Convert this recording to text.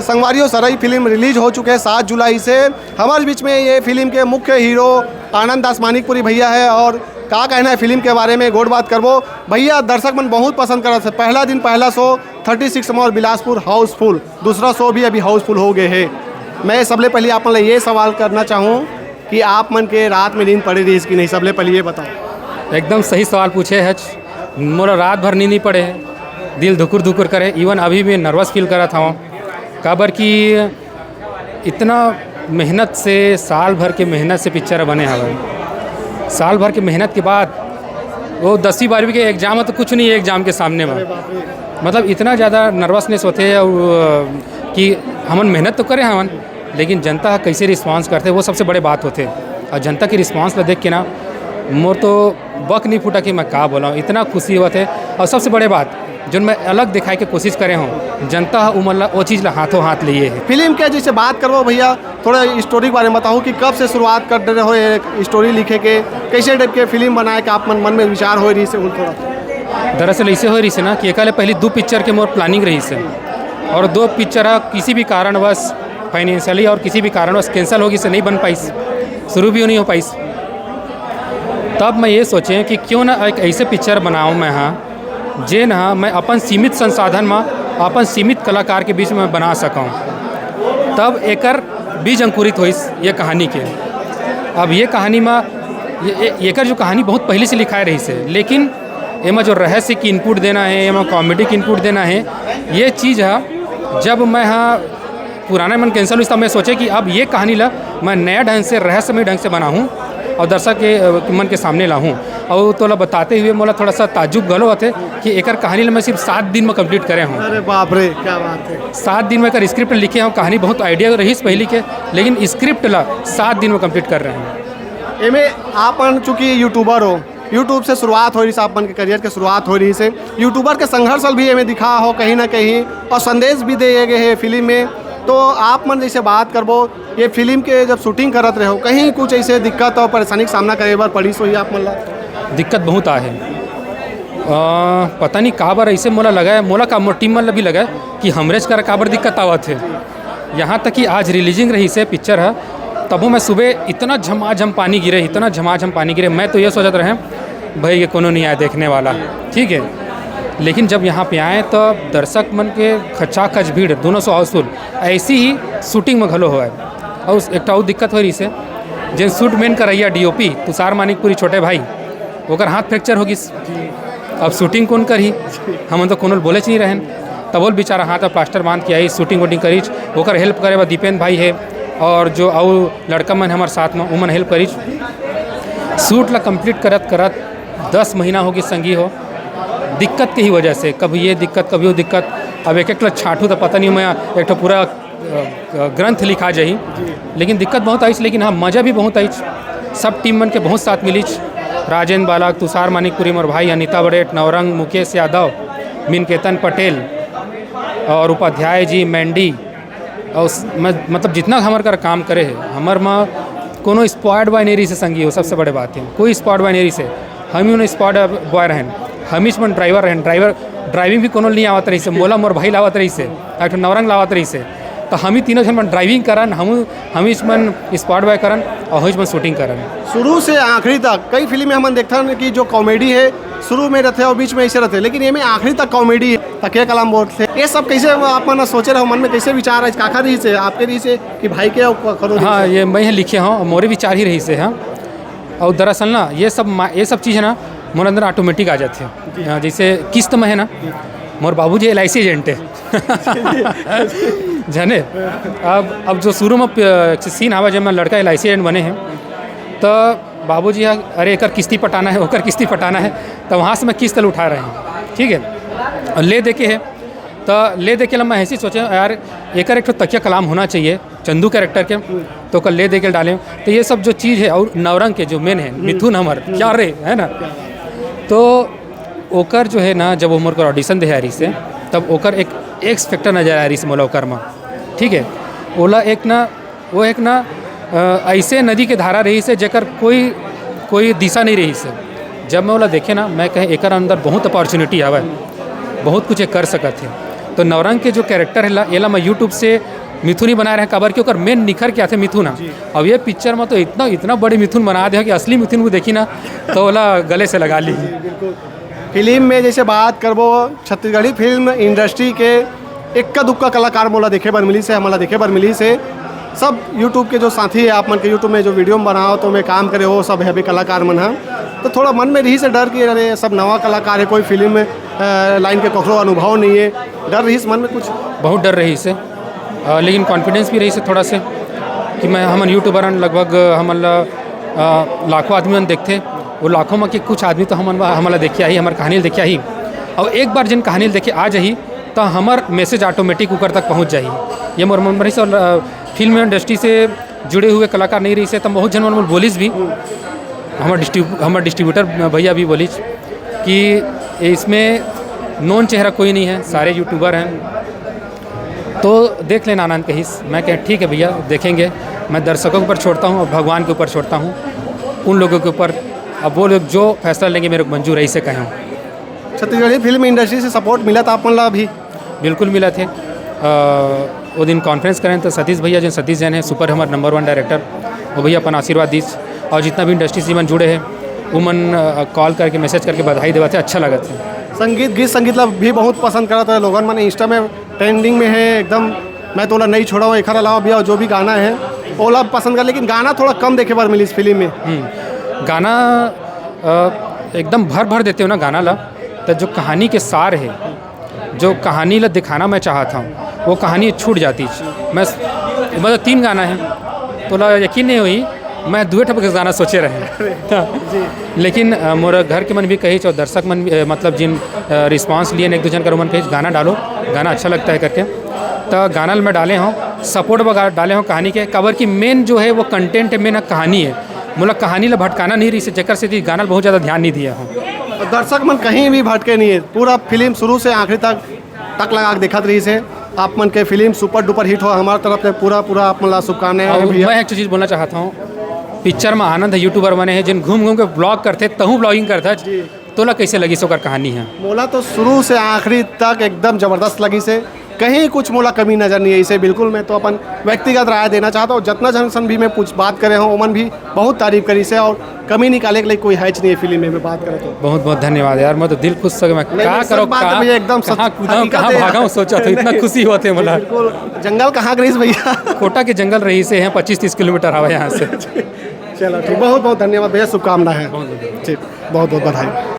संगवारियों सरई film release हो चुके हैं 7 जुलाई से। हमारे बीच में ये फिल्म के मुख्य हीरो आनंद दास मानिकपुरी भैया है और क्या कहना है फिल्म के बारे में गोड़ बात करबो भैया। दर्शक मन बहुत पसंद कर रहे थे। पहला दिन पहला शो 36 और बिलासपुर हाउसफुल, दूसरा शो भी अभी हाउसफुल हो गए है। मैं सबले पहले आप मन ये सवाल करना चाहूँ कि आप मन के रात में नींद पड़ी रही कि नहीं, सबले पहले ये बताओ। एकदम सही सवाल पूछे है। मोरा रात भर नींद नहीं पड़े है, दिल धुकुर धुकुर करे। इवन अभी भी नर्वस फील करा था काबर कि इतना मेहनत से, साल भर के मेहनत से पिक्चर बने हवा। साल भर के मेहनत के बाद वो 10वीं 12वीं के एग्ज़ाम है तो कुछ नहीं है एग्ज़ाम के सामने में। मतलब इतना ज़्यादा नर्वसनेस होते हैं कि हमन मेहनत तो करें हमन, लेकिन जनता कैसे रिस्पांस करते वो सबसे बड़े बात होते। और जनता की रिस्पांस ला देख के ना मोर तो बक नहीं फूटा कि मैं का बोला, इतना खुशी हुआ थे। और सबसे बड़े बात जो मैं अलग दिखाए के कोशिश करे हूँ, जनता उमरला वो चीज़ ला हाथों हाथ लिए है। फिल्म के जैसे बात करो भैया, थोड़ा स्टोरी के बारे में बताओ कि कब से शुरुआत कर रहे हो ये स्टोरी लिखे के, कैसे टाइप के फिल्म बनाए के आप मन में विचार हो रही से थोड़ा। दरअसल ऐसे हो रही से ना कि एक पहले 2 पिक्चर के मोर प्लानिंग रही से, और 2 पिक्चर किसी भी कारणवश फाइनेंशियली और किसी भी कारणवश कैंसिल होगी से नहीं बन पाई, शुरू भी नहीं हो पाई। तब मैं ये सोचें कि क्यों ना एक ऐसे पिक्चर बनाऊँ मैं, हाँ जे ना मैं अपन सीमित संसाधन में, अपन सीमित कलाकार के बीच में बना सकूँ। तब एकर बीज अंकुरित हुई ये कहानी के। अब ये कहानी में एकर जो कहानी बहुत पहले से लिखाए रही से, लेकिन एमा जो रहस्य की इनपुट देना है, एमा कॉमेडी की इनपुट देना है, ये चीज़ है। जब मैं हाँ पुराना मन कैंसिल हुई तब मैं सोचे कि अब ये कहानी ला मैं नया ढंग से, रहस्यमय ढंग से बनाऊँ और दर्शक के मन के सामने लाऊँ। और तो बताते हुए मोला थोड़ा सा ताजुब गलो होते कि एकर कहानी ला मैं सिर्फ 7 दिन में कंप्लीट करे हूँ। अरे बाप रे, क्या बात है। 7 दिन में एकर स्क्रिप्ट लिखे हूँ। कहानी बहुत आइडिया रही पहले के, लेकिन स्क्रिप्ट ला 7 दिन में कंप्लीट कर रहे हैं। एमे आप चूँकि यूट्यूबर हो, यूट्यूब से शुरुआत हो रही से, अपन के करियर के शुरुआत हो रही से, यूट्यूबर के संघर्ष भी एमें दिखा हो कहीं ना कहीं, और संदेश भी दिए गए हैं फिल्म में। तो आप मन जैसे बात करबो ये फिल्म के जब शूटिंग करत रहे हो, कहीं कुछ ऐसे दिक्कत और परेशानी का सामना करे बार पड़ी सो आप मन ला? दिक्कत बहुत आहे। पता नहीं का बार ऐसे मोला लगा है, मोला का मोर टीम मन भी लगा है कि हमरेज कर का बार दिक्कत आवत है। यहाँ तक कि आज रिलीजिंग रही से पिक्चर है, तबो मैं सुबह इतना झमाझम पानी गिरे, इतना झमाझम पानी गिरे, मैं तो ये सोचत रहे भाई ये कोनो नहीं आया देखने वाला, ठीक है। लेकिन जब यहाँ पे आए तो दर्शक मन के खचाखच भीड़, दोनों सौ हाउसफुल। ऐसी ही शूटिंग में घलो हुआ है। और एक दिक्कत हो रही से जिन शूट मेन करैया DOP तुषार मानिकपुरी छोटे भाई, ओकर हाथ फ्रैक्चर होगी। अब शूटिंग कौन करी, हम तो कोनो बोले नहीं रहन। तब वो बेचारा हाथ में प्लास्टर बांध के आई, शूटिंग वूटिंग करी। ओकर हेल्प करे दीपेन भाई है, और जो और लड़का मन हमारे साथ में उमन हेल्प करी। शूट ला कंप्लीट करत करत 10 महीना होगी संगी हो, दिक्कत की ही वजह से, कभी ये दिक्कत कभी वो दिक्कत। अब एक ला छाटू तो पता नहीं, मैं एक पूरा ग्रंथ लिखा जाही, लेकिन दिक्कत बहुत आई। लेकिन हाँ मज़ा भी बहुत आई। सब टीम मन के बहुत साथ मिली। राजेंद्र बालक, तुषार मानिकपुरी मोर भाई, अनिता बड़ेट, नवरंग, मुकेश यादव, मिनकेतन पटेल और उपाध्याय जी, मैंडी, और मतलब जितना हमारे कर काम करे है, हमार में कोनो स्पॉट बॉय नहीं रही से संगी हो। सबसे बड़े बात है कोई स्पॉट बॉय नहीं रही से, हम ही स्पॉट बॉय रहन, हमीश मन ड्राइवर रहन। ड्राइविंग भी कोनो नहीं आवत रही से, मोला मोर भाई लावत रही से, एक नवरंग लावत रही से। तो हम ही तीनों जन मन ड्राइविंग करन, हमीश मन स्पॉट बॉय करन और हमीश मन शूटिंग करन। शुरू से आखिरी तक कई फिल्म में हम देखते हैं कि जो कॉमेडी है शुरू में रहते और बीच में ऐसे रहते, लेकिन ये में आखिरी तक कॉमेडी है। तकिया कलाम बोलते ये सब कैसे आप मन सोचे रहो, मन में कैसे विचार है काखा रही से आपके रही से कि भाई के करो? हाँ ये मैं लिखे हूँ, मोरे विचार ही रही से। हाँ और दरअसल ना ये सब चीज़ है ना मोर अंदर ऑटोमेटिक आ जाती है। जैसे किस्त में है ना, मोर बाबूजी LIC एजेंट है जाने। अब जो शुरू में सीन आवा जब मैं लड़का LIC एजेंट बने हैं, तो बाबूजी अरे एकर किस्ती पटाना है, ओकर किस्ती पटाना है, तो वहाँ से मैं किस्त उठा रहे हैं, ठीक है। और ले दे के है तो ले दे के मैं ऐसे सोचे यार एक तकिया कलाम होना चाहिए चंदू कैरेक्टर के, तो कल ले दे के डालें। तो ये सब जो चीज़ है, और नवरंग के जो मेन है मिथुन हमार क्या रे है ना, तो ओकर जो है ना जब उमर को ऑडिशन दे आ रही से, तब ओकर एक एक्स फैक्टर नजर आ रही से मोला ओकर में, ठीक है। ओला एक ना ऐसे नदी के धारा रही से जेकर कोई दिशा नहीं रही से। जब मैं ओला देखे ना, मैं कहे एकर अंदर बहुत अपॉर्चुनिटी आवा, बहुत कुछ कर सकत है। तो नवरंग के जो कैरेक्टर है एला मैं यूट्यूब से मिथुन ही बना रहे हैं काबर के, ओकर मेन निखर क्या थे मिथुन। अब ये पिक्चर में तो इतना बड़े मिथुन बना दिया कि असली मिथुन को देखी ना तो बोला गले से लगा ली। फिल्म में जैसे बात करबो छत्तीसगढ़ी फिल्म इंडस्ट्री के इक्का दुक्का कलाकार मोला देखे बर मिली से, हमारा देखे बर मिली से। सब यूट्यूब के जो साथी है आप मन के यूट्यूब में जो वीडियो में बनाओ तो मैं काम करे हो सब है भी कलाकार मन है, तो थोड़ा मन में रही से डर कि अरे सब नवा कलाकार है, कोई फिल्म में लाइन के कखरो अनुभव नहीं है, डर रही मन में कुछ बहुत डर रही से, लेकिन कॉन्फिडेंस भी रही से थोड़ा से कि मैं हमन यूट्यूबर लगभग हमन लाखों आदमी मन देखते, वो लाखों में कि कुछ आदमी तो हमला देखे आई, हमार कहानी देखे आई, और एक बार जिन कहानी देखे आ जाही तो हमार मैसेज ऑटोमेटिक ऊपर तक पहुंच जाही। ये मोर मन रही से। फिल्म इंडस्ट्री से जुड़े हुए कलाकार नहीं रही से तो बहुत जन मन बोलिस भी, हमार डिस्ट्रीब्यूटर भैया भी बोलिस कि इसमें नॉन चेहरा कोई नहीं है, सारे यूट्यूबर हैं, तो देख लेना आनंद कहिस। मैं कह ठीक है भैया देखेंगे, मैं दर्शकों के ऊपर छोड़ता हूँ और भगवान के ऊपर छोड़ता हूँ, उन लोगों के ऊपर, अब वो लोग जो फैसला लेंगे मेरे को मंजूर है, इसे कहें। छत्तीसगढ़ी फिल्म इंडस्ट्री से सपोर्ट मिला था आप मन ला अभी? बिल्कुल मिला थे। वो दिन कॉन्फ्रेंस करें तो सतीश भैया जो सतीश जैन है सुपर हमर नंबर 1 डायरेक्टर, वो भैया अपन आशीर्वाद दीज, और जितना भी इंडस्ट्री से मन जुड़े हैं वो मन कॉल करके मैसेज करके बधाई देवा थे, अच्छा लगा थे। संगीत ला भी बहुत पसंद करा था लोगन मन, इंस्टा में ट्रेंडिंग में है एकदम, मैं तो नहीं छोड़ा हूँ एक अलावा भी, और जो भी गाना है ओला पसंद कर, लेकिन गाना थोड़ा कम देखे बार मिली इस फिल्म में। गाना एकदम भर देते हो ना गाना ला, तो जो कहानी के सार है, जो कहानी ला दिखाना मैं चाहता हूँ वो कहानी छूट जाती। मैं मतलब 3 गाना है तो ला यकीन नहीं हुई, मैं 2 ठप के गाना सोचे रहे लेकिन मोर घर के मन भी कही और दर्शक मन भी, मतलब जिन रिस्पांस लिए एक दूसरे का मन कही गाना डालो, गाना अच्छा लगता है करके, तो गाना में डाले हों सपोर्ट वगैरह डाले हों कहानी के कवर की मेन जो है वो कंटेंट है, मेन कहानी है, मोला कहानी ला भटकाना नहीं रही से, जकर से गाना बहुत ज़्यादा ध्यान नहीं दिया हूँ। दर्शक मन कहीं भी भटके नहीं है, पूरा फिल्म शुरू से आखिरी तक लगा के दिखत रही से। आप मन के फिल्म सुपर डुपर हिट हो, हमारे तरफ से पूरा आप मन ला शुभकामनाएं भैया। मैं एक चीज़ बोलना चाहता हूँ, पिक्चर में आनंद है यूट्यूबर बने हैं जिन घूम के ब्लॉग करते, तहूँ ब्लॉगिंग करता तोला कैसे लगी सोकर कहानी है? मोला तो शुरू से आखिरी तक एकदम ज़बरदस्त लगी से, कहीं कुछ मोला कमी नज़र नहीं है इसे बिल्कुल। मैं तो अपन व्यक्तिगत राय देना चाहता हूँ, जितना जन भी मैं कुछ बात करे हूँ ओमन भी बहुत तारीफ करी से, और कमी निकाले के लिए कोई हैच नहीं है फिल्म में बात करें तो। बहुत बहुत धन्यवाद यार, मैं तो दिल खुश मैं क्या करो, एकदम कहाँ भागा हूँ सोचा था, इतना खुशी होते मला। बिल्कुल। जंगल कहाँ गई भैया? कोटा के जंगल रही से हैं 25-30 किलोमीटर हवा यहाँ से। चलो ठीक, बहुत बहुत धन्यवाद भैया, शुभकामनाएं हैं, ठीक, बहुत बहुत बधाई।